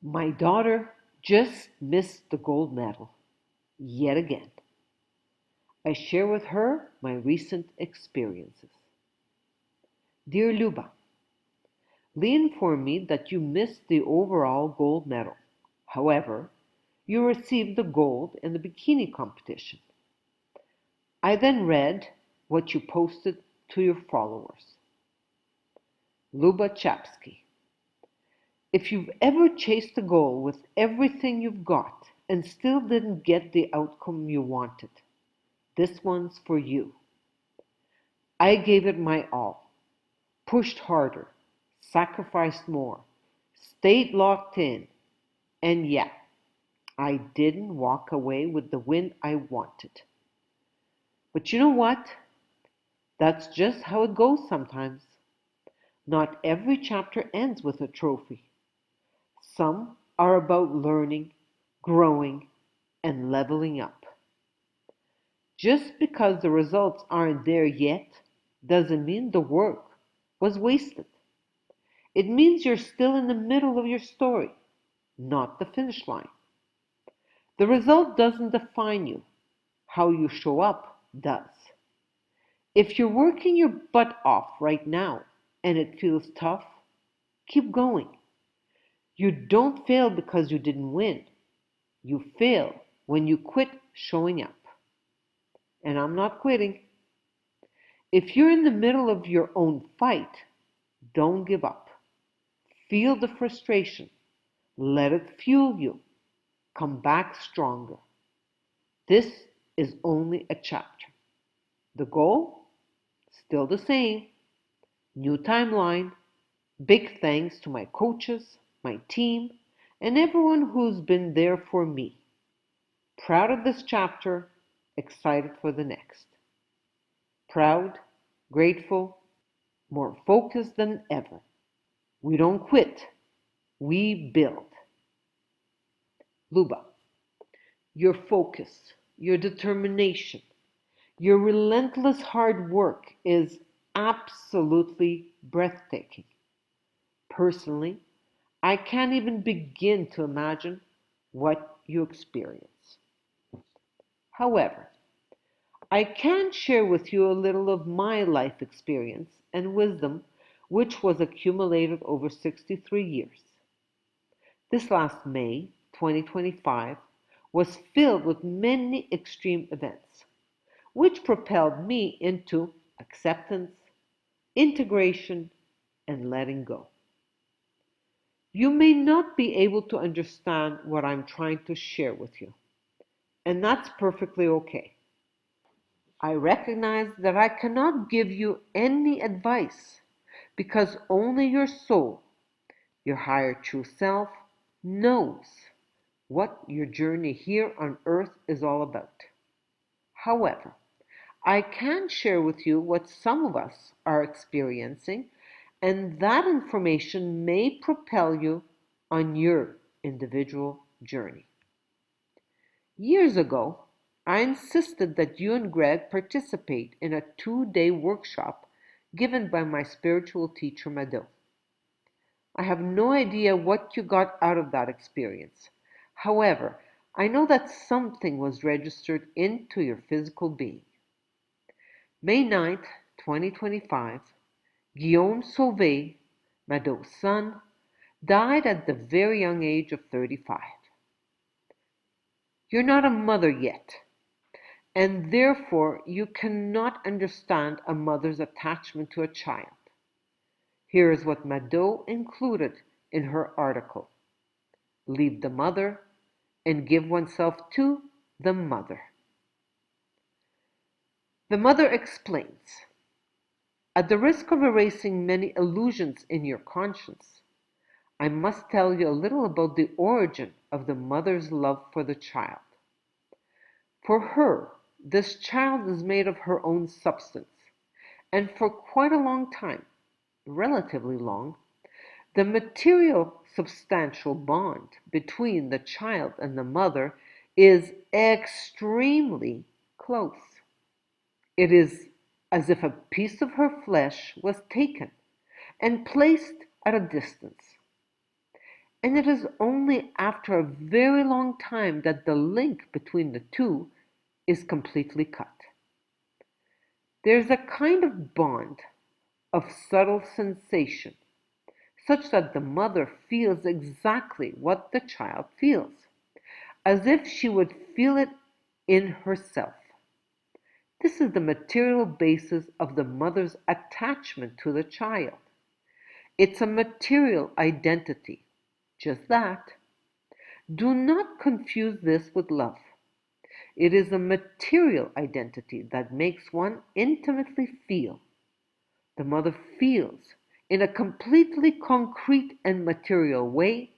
My daughter just missed the gold medal, yet again. I share with her my recent experiences. Dear Luba, Lee informed me that you missed the overall gold medal. However, you received the gold in the bikini competition. I then read what you posted to your followers. Luba Chapsky. If you've ever chased a goal with everything you've got and still didn't get the outcome you wanted, this one's for you. I gave it my all, pushed harder, sacrificed more, stayed locked in, and yeah, I didn't walk away with the win I wanted. But you know what? That's just how it goes sometimes. Not every chapter ends with a trophy. Some are about learning, growing, and leveling up. Just because the results aren't there yet doesn't mean the work was wasted. It means you're still in the middle of your story, not the finish line. The result doesn't define you. How you show up does. If you're working your butt off right now and it feels tough, keep going. You don't fail because you didn't win. You fail when you quit showing up. And I'm not quitting. If you're in the middle of your own fight, don't give up. Feel the frustration. Let it fuel you. Come back stronger. This is only a chapter. The goal? Still the same. New timeline. Big thanks to my coaches, my team, and everyone who's been there for me. Proud of this chapter, excited for the next. Proud, grateful, more focused than ever. We don't quit, we build. Luba, your focus, your determination, your relentless hard work is absolutely breathtaking. Personally, I can't even begin to imagine what you experience. However, I can share with you a little of my life experience and wisdom which was accumulated over 63 years. This last May 2025 was filled with many extreme events, which propelled me into acceptance, integration, and letting go. You may not be able to understand what I'm trying to share with you, and that's perfectly okay. I recognize that I cannot give you any advice because only your soul, your higher true self, knows what your journey here on earth is all about. However, I can share with you what some of us are experiencing, and that information may propel you on your individual journey. Years ago, I insisted that you and Greg participate in a 2-day workshop given by my spiritual teacher, Mado. I have no idea what you got out of that experience. However, I know that something was registered into your physical being. May 9th, 2025, Guillaume Sauvé, Mado's son, died at the very young age of 35. You're not a mother yet, and therefore you cannot understand a mother's attachment to a child. Here is what Mado included in her article. Leave the mother and give oneself to the mother. The mother explains, at the risk of erasing many illusions in your conscience, I must tell you a little about the origin of the mother's love for the child. For her, this child is made of her own substance, and for quite a long time, relatively long, the material substantial bond between the child and the mother is extremely close. It is as if a piece of her flesh was taken and placed at a distance. And it is only after a very long time that the link between the two is completely cut. There's a kind of bond of subtle sensation, such that the mother feels exactly what the child feels, as if she would feel it in herself. This is the material basis of the mother's attachment to the child. It's a material identity, just that. Do not confuse this with love. It is a material identity that makes one intimately feel. The mother feels, in a completely concrete and material way,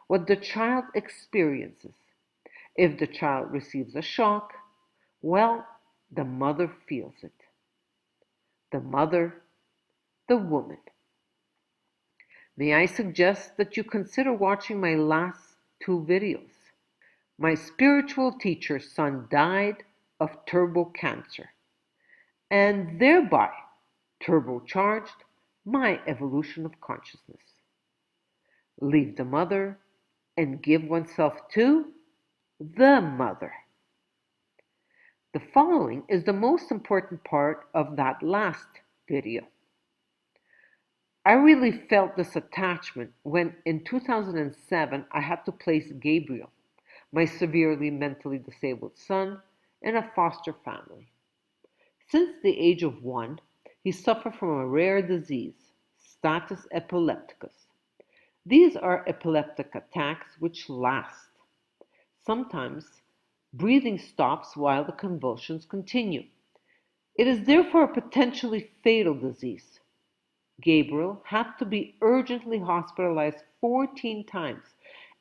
what the child experiences. If the child receives a shock, well, the mother feels it. The mother, the woman. May I suggest that you consider watching my last two videos? My spiritual teacher's son died of turbo cancer, and thereby turbocharged my evolution of consciousness. Leave the mother and give oneself to the mother. The following is the most important part of that last video. I really felt this attachment when in 2007 I had to place Gabriel, my severely mentally disabled son, in a foster family. Since the age of 1, he suffered from a rare disease, status epilepticus. These are epileptic attacks which last. Sometimes breathing stops while the convulsions continue. It is therefore a potentially fatal disease. Gabriel had to be urgently hospitalized 14 times,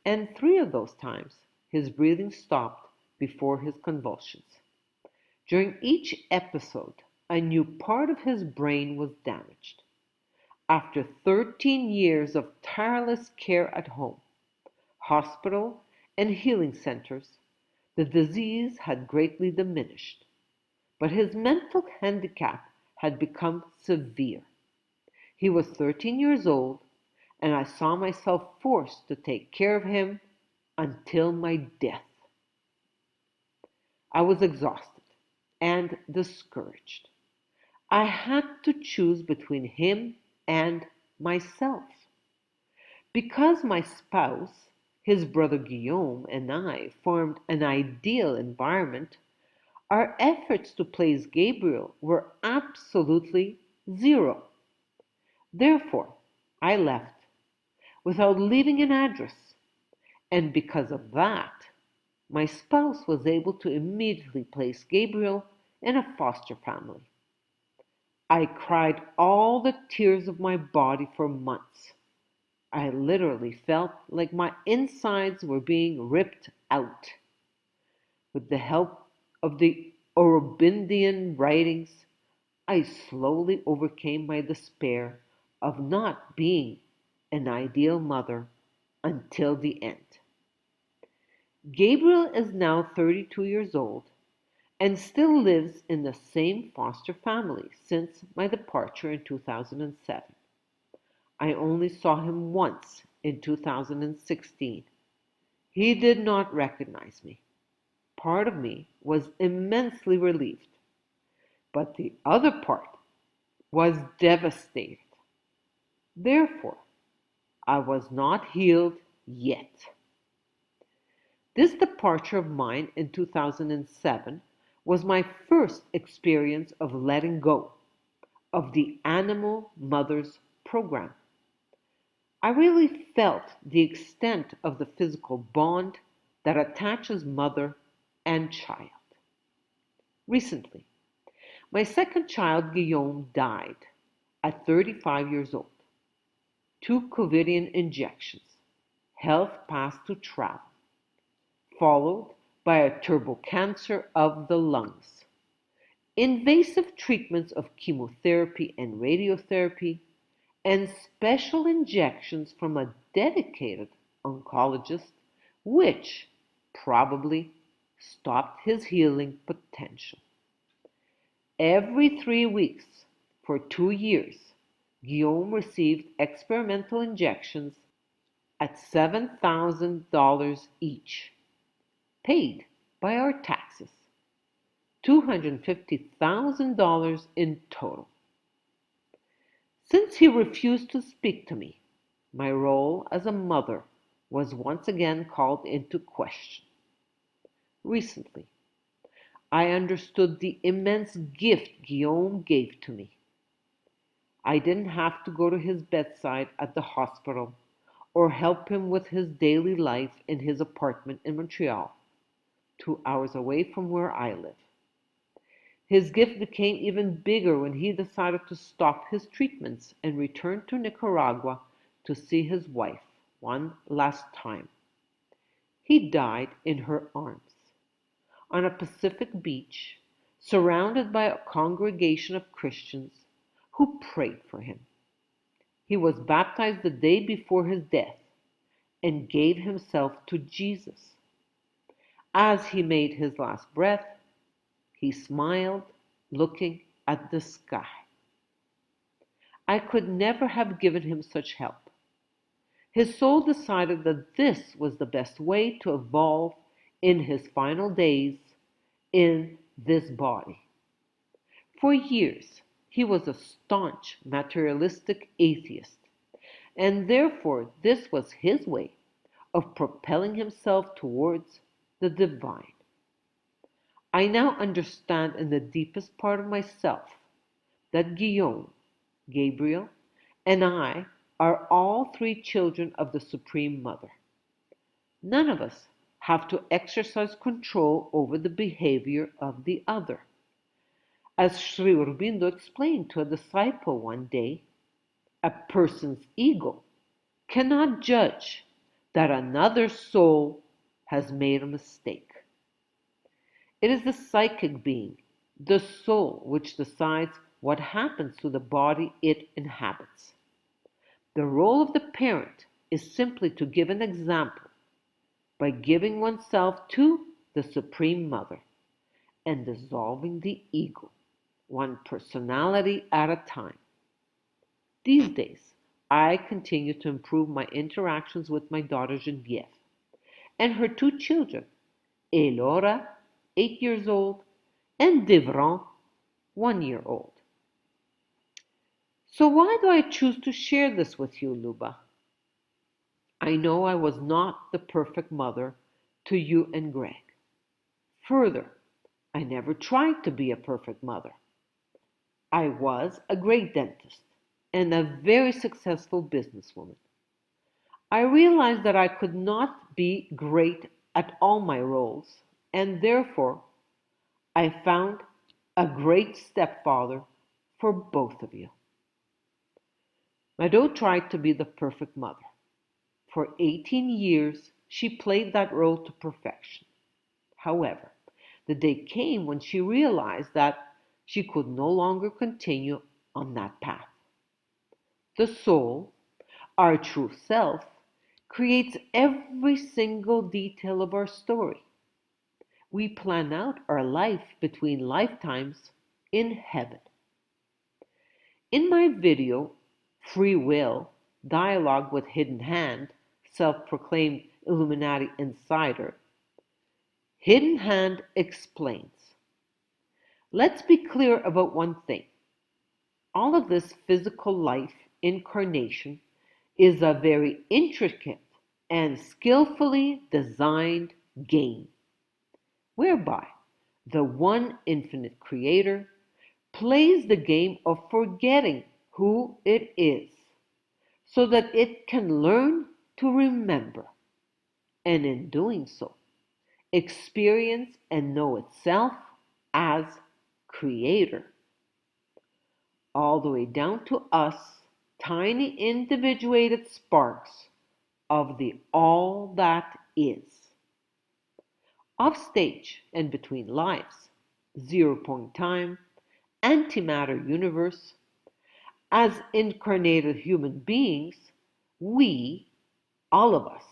and 3 of those times his breathing stopped before his convulsions. During each episode, a new part of his brain was damaged. After 13 years of tireless care at home, hospital, and healing centers, the disease had greatly diminished, but his mental handicap had become severe. He was 13 years old, and I saw myself forced to take care of him until my death. I was exhausted and discouraged. I had to choose between him and myself. Because my spouse, his brother Guillaume, and I formed an ideal environment, our efforts to place Gabriel were absolutely zero. Therefore, I left without leaving an address, and because of that, my spouse was able to immediately place Gabriel in a foster family. I cried all the tears of my body for months. I literally felt like my insides were being ripped out. With the help of the Aurobindo writings, I slowly overcame my despair of not being an ideal mother until the end. Gabriel is now 32 years old and still lives in the same foster family since my departure in 2007. I only saw him once in 2016. He did not recognize me. Part of me was immensely relieved, but the other part was devastated. Therefore, I was not healed yet. This departure of mine in 2007 was my first experience of letting go of the animal mothers program. I really felt the extent of the physical bond that attaches mother and child. Recently, my second child, Guillaume, died at 35 years old. 2 Covidian injections, health passed to travel, followed by a turbo cancer of the lungs. Invasive treatments of chemotherapy and radiotherapy, and special injections from a dedicated oncologist, which probably stopped his healing potential. Every 3 weeks for 2 years, Guillaume received experimental injections at $7,000 each, paid by our taxes, $250,000 in total. Since he refused to speak to me, my role as a mother was once again called into question. Recently, I understood the immense gift Guillaume gave to me. I didn't have to go to his bedside at the hospital or help him with his daily life in his apartment in Montreal, 2 hours away from where I live. His gift became even bigger when he decided to stop his treatments and return to Nicaragua to see his wife one last time. He died in her arms, on a Pacific beach, surrounded by a congregation of Christians who prayed for him. He was baptized the day before his death and gave himself to Jesus. As he made his last breath, he smiled, looking at the sky. I could never have given him such help. His soul decided that this was the best way to evolve in his final days in this body. For years, he was a staunch materialistic atheist, and therefore this was his way of propelling himself towards the divine. I now understand in the deepest part of myself that Guillaume, Gabriel, and I are all three children of the Supreme Mother. None of us have to exercise control over the behavior of the other. As Sri Aurobindo explained to a disciple one day, a person's ego cannot judge that another soul has made a mistake. It is the psychic being, the soul, which decides what happens to the body it inhabits. The role of the parent is simply to give an example by giving oneself to the Supreme Mother and dissolving the ego, one personality at a time. These days, I continue to improve my interactions with my daughter Geneviève and her two children, Elora, 8 years old, and Devran, 1 year old. So why do I choose to share this with you, Luba? I know I was not the perfect mother to you and Greg. Further, I never tried to be a perfect mother. I was a great dentist and a very successful businesswoman. I realized that I could not be great at all my roles, and therefore I found a great stepfather for both of you. Mado tried to be the perfect mother. For 18 years, she played that role to perfection. However, the day came when she realized that she could no longer continue on that path. The soul, our true self, creates every single detail of our story. We plan out our life between lifetimes in heaven. In my video, Free Will, Dialogue with Hidden Hand, Self-Proclaimed Illuminati Insider, Hidden Hand explains. Let's be clear about one thing. All of this physical life incarnation is a very intricate and skillfully designed game, whereby the one infinite creator plays the game of forgetting who it is so that it can learn to remember, and in doing so, experience and know itself as creator, all the way down to us, tiny individuated sparks of the all that is. Off stage and between lives, 0 point time, antimatter universe, as incarnated human beings, we, all of us,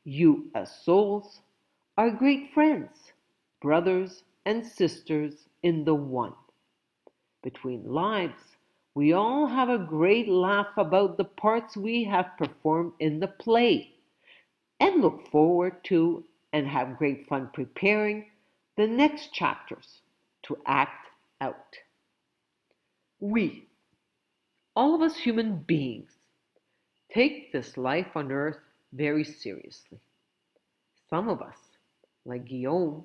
you as souls, are great friends, brothers and sisters in the one. Between lives, we all have a great laugh about the parts we have performed in the play, and look forward to and have great fun preparing the next chapters to act out. We, all of us human beings, take this life on earth very seriously. Some of us, like Guillaume,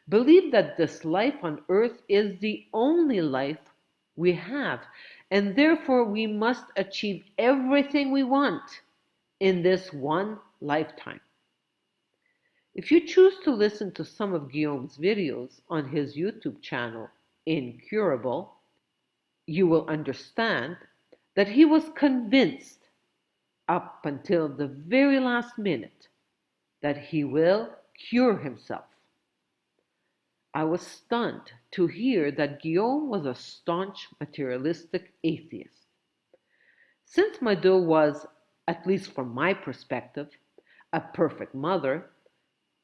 believe that this life on earth is the only life we have, and therefore we must achieve everything we want in this one lifetime. If you choose to listen to some of Guillaume's videos on his YouTube channel, Incurable, you will understand that he was convinced up until the very last minute that he will cure himself. I was stunned to hear that Guillaume was a staunch materialistic atheist. Since Mado was, at least from my perspective, a perfect mother,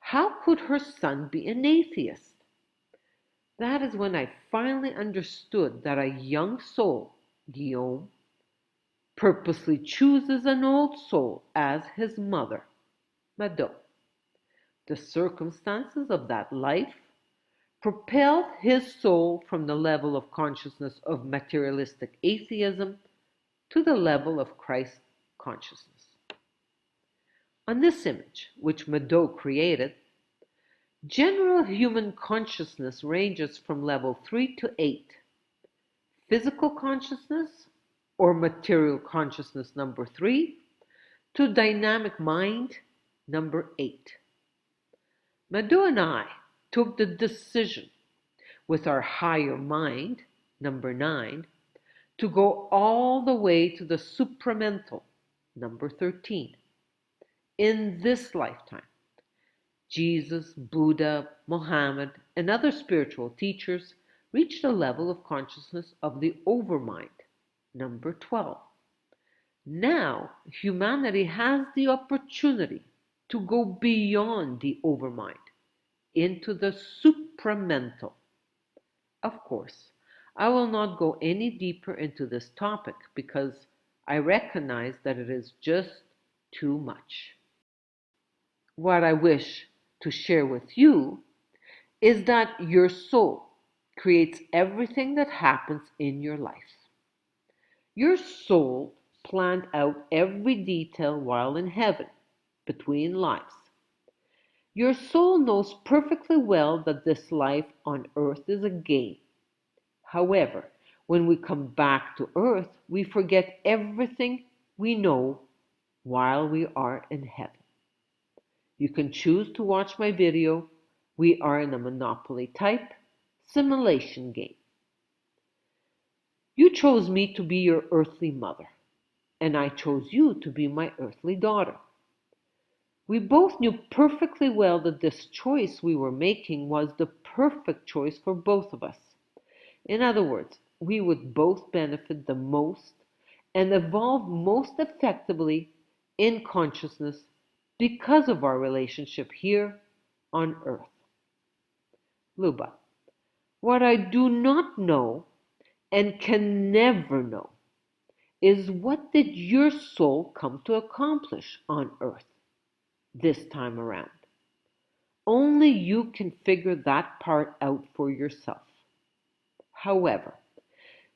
how could her son be an atheist? That is when I finally understood that a young soul, Guillaume, purposely chooses an old soul as his mother, Mado. The circumstances of that life propelled his soul from the level of consciousness of materialistic atheism to the level of Christ consciousness. On this image, which Mado created, general human consciousness ranges from level 3 to 8. Physical consciousness, or material consciousness number 3, to dynamic mind number 8. Mado and I took the decision with our higher mind, number 9, to go all the way to the supramental, number 13. In this lifetime, Jesus, Buddha, Mohammed, and other spiritual teachers reached a level of consciousness of the overmind, number 12. Now, humanity has the opportunity to go beyond the overmind into the supramental. Of course, I will not go any deeper into this topic because I recognize that it is just too much. What I wish to share with you is that your soul creates everything that happens in your life. Your soul planned out every detail while in heaven, between lives. Your soul knows perfectly well that this life on earth is a game. However, when we come back to earth, we forget everything we know while we are in heaven. You can choose to watch my video. We are in a Monopoly type simulation game. You chose me to be your earthly mother, and I chose you to be my earthly daughter. We both knew perfectly well that this choice we were making was the perfect choice for both of us. In other words, we would both benefit the most and evolve most effectively in consciousness because of our relationship here on earth. Luba, what I do not know and can never know is what did your soul come to accomplish on earth this time around? Only you can figure that part out for yourself. However,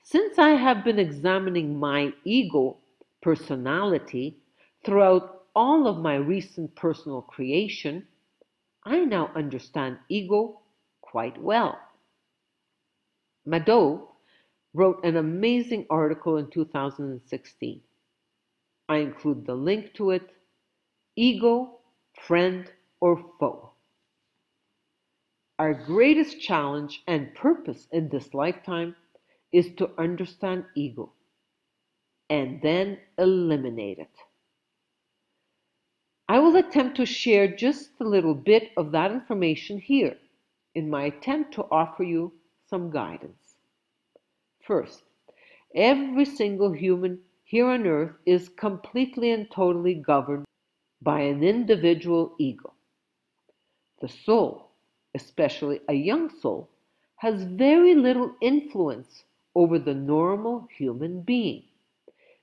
since I have been examining my ego personality throughout all of my recent personal creation, I now understand ego quite well. Mado wrote an amazing article in 2016. I include the link to it. Ego, friend or foe? Our greatest challenge and purpose in this lifetime is to understand ego and then eliminate it. I will attempt to share just a little bit of that information here in my attempt to offer you some guidance. First, every single human here on earth is completely and totally governed by an individual ego. The soul, especially a young soul, has very little influence over the normal human being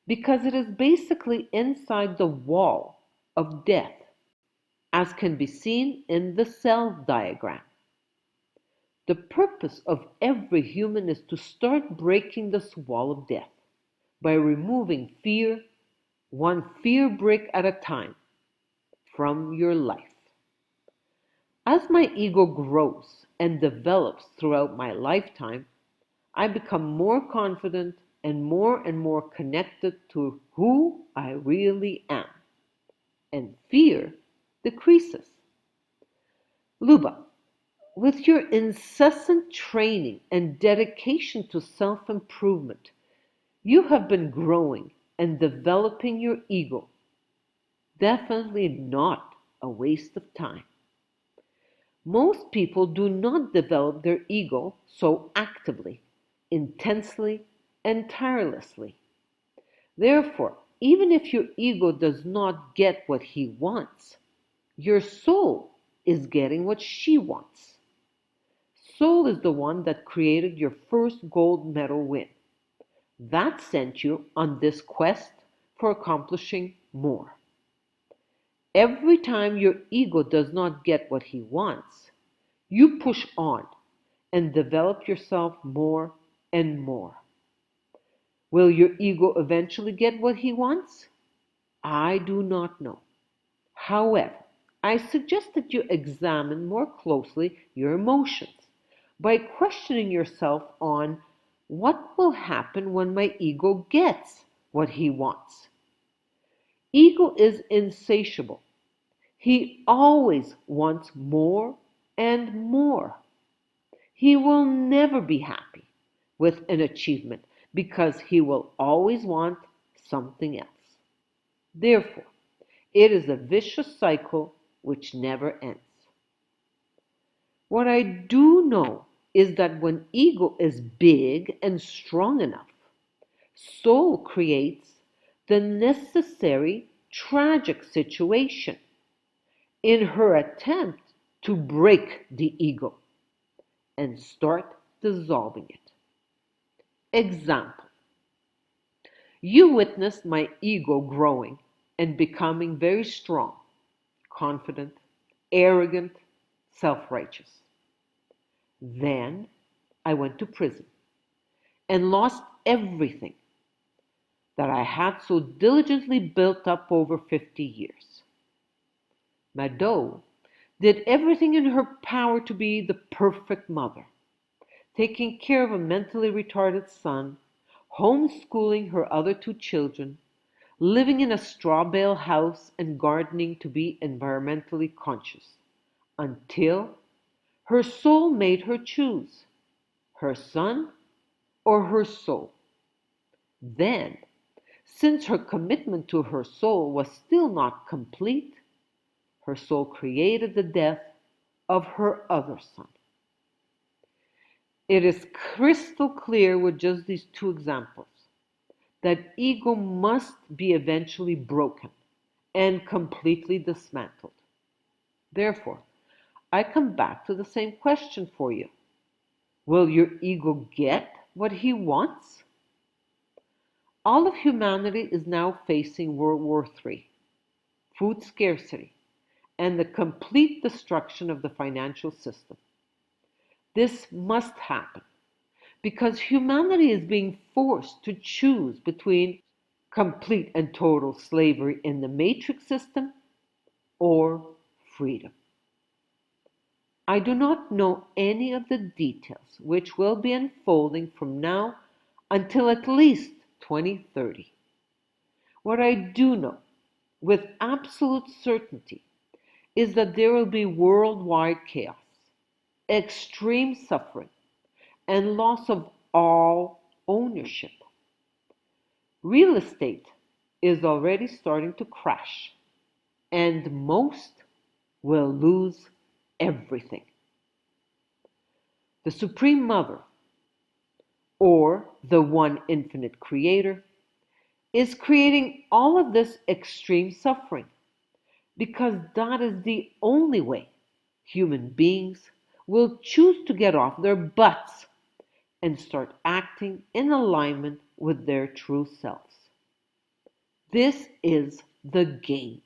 because it is basically inside the wall of death. as can be seen in the cell diagram. The purpose of every human is to start breaking this wall of death by removing fear, one fear brick at a time, from your life. As my ego grows and develops throughout my lifetime, I become more confident and more connected to who I really am, and fear decreases. Luba, with your incessant training and dedication to self improvement, you have been growing and developing your ego. Definitely not a waste of time. Most people do not develop their ego so actively, intensely, and tirelessly. Therefore, even if your ego does not get what he wants, your soul is getting what she wants. Soul is the one that created your first gold medal win. That sent you on this quest for accomplishing more. Every time your ego does not get what he wants, you push on and develop yourself more and more. Will your ego eventually get what he wants? I do not know. However, I suggest that you examine more closely your emotions by questioning yourself on what will happen when my ego gets what he wants. Ego is insatiable. He always wants more and more. He will never be happy with an achievement because he will always want something else. Therefore, it is a vicious cycle which never ends. What I do know is that when ego is big and strong enough, soul creates the necessary tragic situation in her attempt to break the ego and start dissolving it. Example: you witnessed my ego growing and becoming very strong, confident, arrogant, self righteous. Then I went to prison and lost everything that I had so diligently built up over 50 years. Mado did everything in her power to be the perfect mother, taking care of a mentally retarded son, homeschooling her other two children, living in a straw bale house and gardening to be environmentally conscious, until her soul made her choose her son or her soul. Then, since her commitment to her soul was still not complete, her soul created the death of her other son. It is crystal clear with just these two examples that ego must be eventually broken and completely dismantled. Therefore, I come back to the same question for you. Will your ego get what he wants? All of humanity is now facing World War III, food scarcity, and the complete destruction of the financial system. This must happen because humanity is being forced to choose between complete and total slavery in the matrix system or freedom. I do not know any of the details which will be unfolding from now until at least 2030. What I do know with absolute certainty is that there will be worldwide chaos, extreme suffering, and loss of all ownership. Real estate is already starting to crash, and most will lose everything. The Supreme Mother, or the One Infinite Creator, is creating all of this extreme suffering because that is the only way human beings will choose to get off their butts and start acting in alignment with their true selves. This is the game.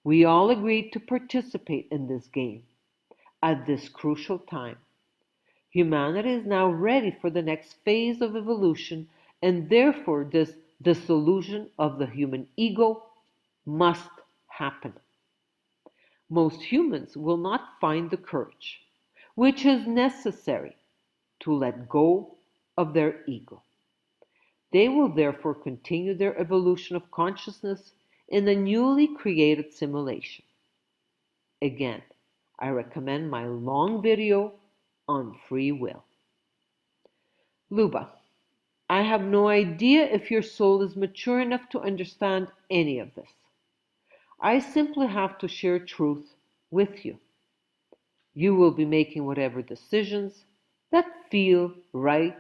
We all agreed to participate in this game at this crucial time. Humanity is now ready for the next phase of evolution, and therefore this dissolution of the human ego must happen. Most humans will not find the courage, which is necessary, to let go of their ego. They will therefore continue their evolution of consciousness in a newly created simulation. Again, I recommend my long video on free will. Luba, I have no idea if your soul is mature enough to understand any of this. I simply have to share truth with you. You will be making whatever decisions that feel right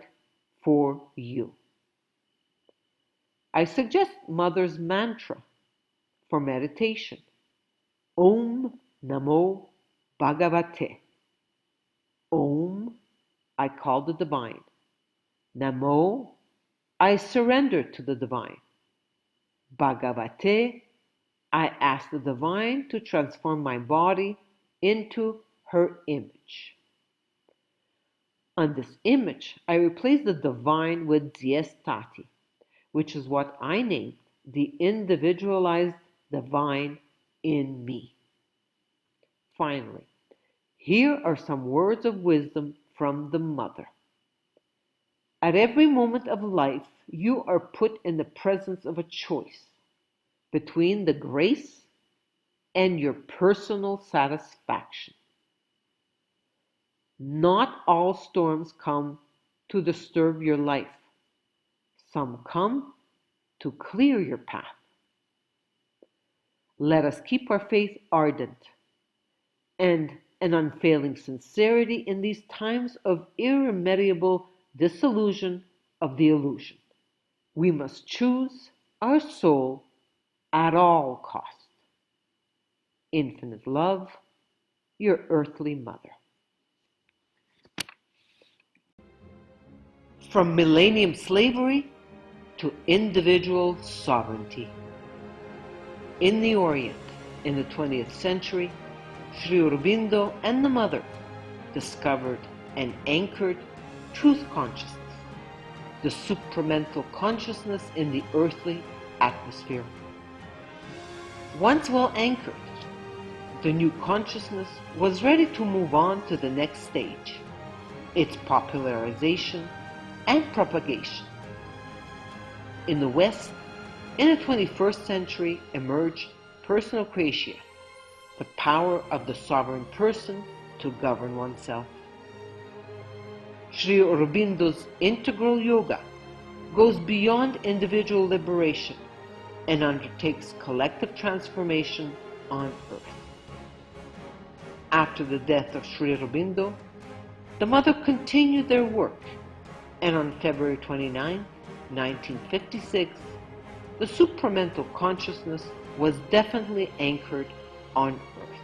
for you. I suggest Mother's mantra for meditation. Om Namo Bhagavate. Om, I call the divine. Namo, I surrender to the divine. Bhagavate, I ask the divine to transform my body into her image. On this image, I replace the divine with Diestati, which is what I named the individualized divine in me. Finally, here are some words of wisdom from the Mother. At every moment of life, you are put in the presence of a choice between the grace and your personal satisfaction. Not all storms come to disturb your life. Some come to clear your path. Let us keep our faith ardent and an unfailing sincerity in these times of irremediable dissolution of the illusion. We must choose our soul at all cost. Infinite love, your earthly mother. From millennium slavery to individual sovereignty. In the Orient, in the 20th century, Sri Aurobindo and the Mother discovered and anchored truth consciousness, the supramental consciousness in the earthly atmosphere. Once well anchored, the new consciousness was ready to move on to the next stage, its popularization and propagation. In the West, in the 21st century emerged personal creatia, the power of the sovereign person to govern oneself. Sri Aurobindo's integral yoga goes beyond individual liberation and undertakes collective transformation on earth. After the death of Sri Aurobindo, the Mother continued their work, and on February 29, 1956, the supramental consciousness was definitely anchored on earth.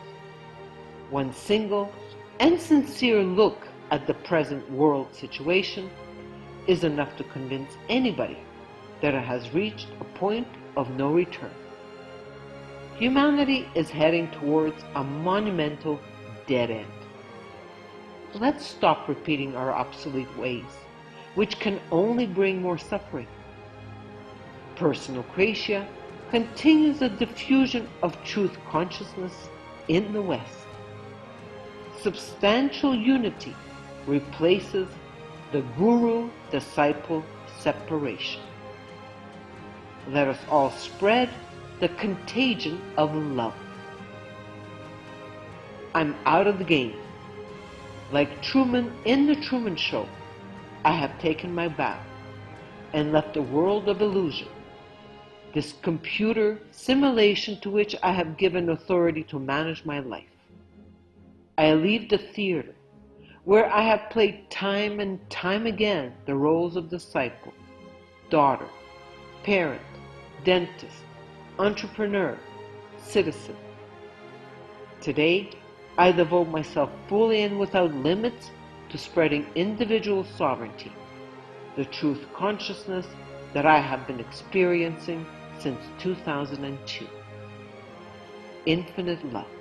One single and sincere look at the present world situation is enough to convince anybody that it has reached a point of no return. Humanity is heading towards a monumental dead end. Let's stop repeating our obsolete ways, which can only bring more suffering. Personal creatia continues the diffusion of truth consciousness in the West. Substantial unity replaces the guru-disciple separation. Let us all spread the contagion of love. I'm out of the game. Like Truman in the Truman Show, I have taken my bow and left a world of illusion, this computer simulation to which I have given authority to manage my life. I leave the theater, where I have played time and time again the roles of disciple, daughter, parent, dentist, entrepreneur, citizen. Today, I devote myself fully and without limits to spreading individual sovereignty, the truth consciousness that I have been experiencing since 2002. infinite love.